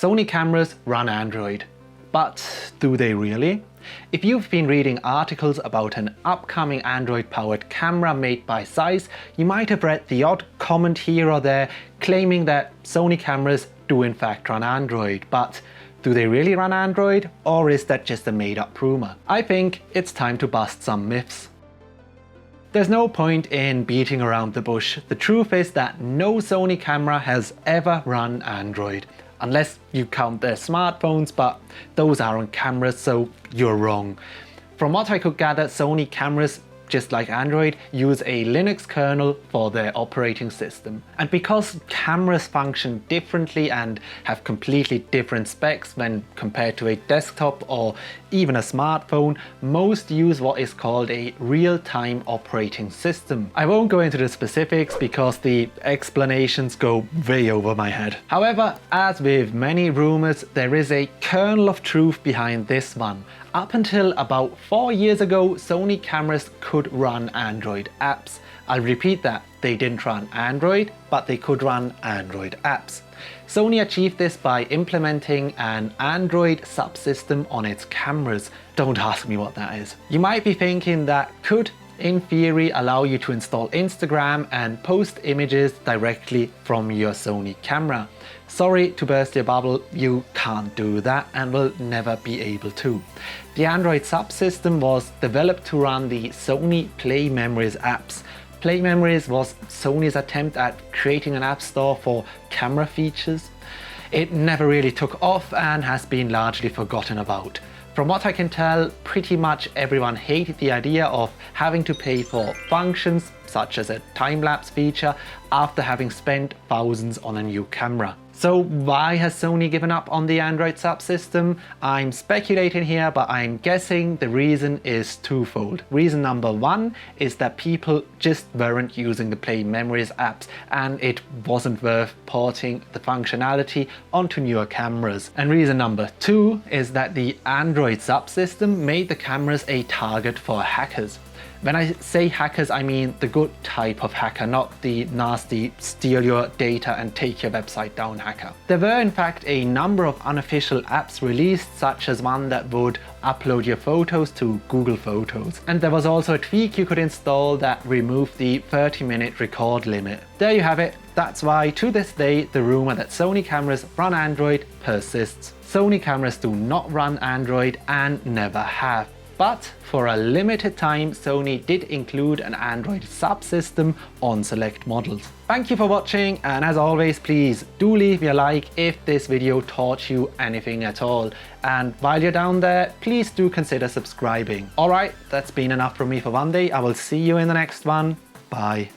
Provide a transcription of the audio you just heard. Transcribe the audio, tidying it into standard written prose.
Sony cameras run Android. But do they really? If you've been reading articles about an upcoming Android-powered camera made by Zeiss, you might have read the odd comment here or there claiming that Sony cameras do in fact run Android. But do they really run Android, or is that just a made-up rumor? I think it's time to bust some myths. There's no point in beating around the bush. The truth is that no Sony camera has ever run Android. Unless you count their smartphones, but those aren't cameras, so you're wrong. From what I could gather, Sony cameras, just like Android, use a Linux kernel for their operating system. And because cameras function differently and have completely different specs when compared to a desktop or even a smartphone, most use what is called a real-time operating system. I won't go into the specifics because the explanations go way over my head. However, as with many rumors, there is a kernel of truth behind this one. Up until about 4 years ago, Sony cameras could run Android apps. I'll repeat that, they didn't run Android, but they could run Android apps. Sony achieved this by implementing an Android subsystem on its cameras. Don't ask me what that is. You might be thinking that could, in theory, allow you to install Instagram and post images directly from your Sony camera. Sorry to burst your bubble, you can't do that and will never be able to. The Android subsystem was developed to run the Sony Play Memories apps. Play Memories was Sony's attempt at creating an app store for camera features. It never really took off and has been largely forgotten about. From what I can tell, pretty much everyone hated the idea of having to pay for functions such as a time-lapse feature after having spent thousands on a new camera. So why has Sony given up on the Android subsystem? I'm speculating here, but I'm guessing the reason is twofold. Reason number one is that people just weren't using the Play Memories apps and it wasn't worth porting the functionality onto newer cameras. And reason number two is that the Android subsystem made the cameras a target for hackers. When I say hackers, I mean the good type of hacker, not the nasty steal your data and take your website down hacker. There were in fact a number of unofficial apps released, such as one that would upload your photos to Google Photos. And there was also a tweak you could install that removed the 30-minute record limit. There you have it. That's why to this day the rumor that Sony cameras run Android persists. Sony cameras do not run Android and never have. But for a limited time, Sony did include an Android subsystem on select models. Thank you for watching, and as always, please do leave me a like if this video taught you anything at all. And while you're down there, please do consider subscribing. Alright, that's been enough from me for one day. I will see you in the next one. Bye.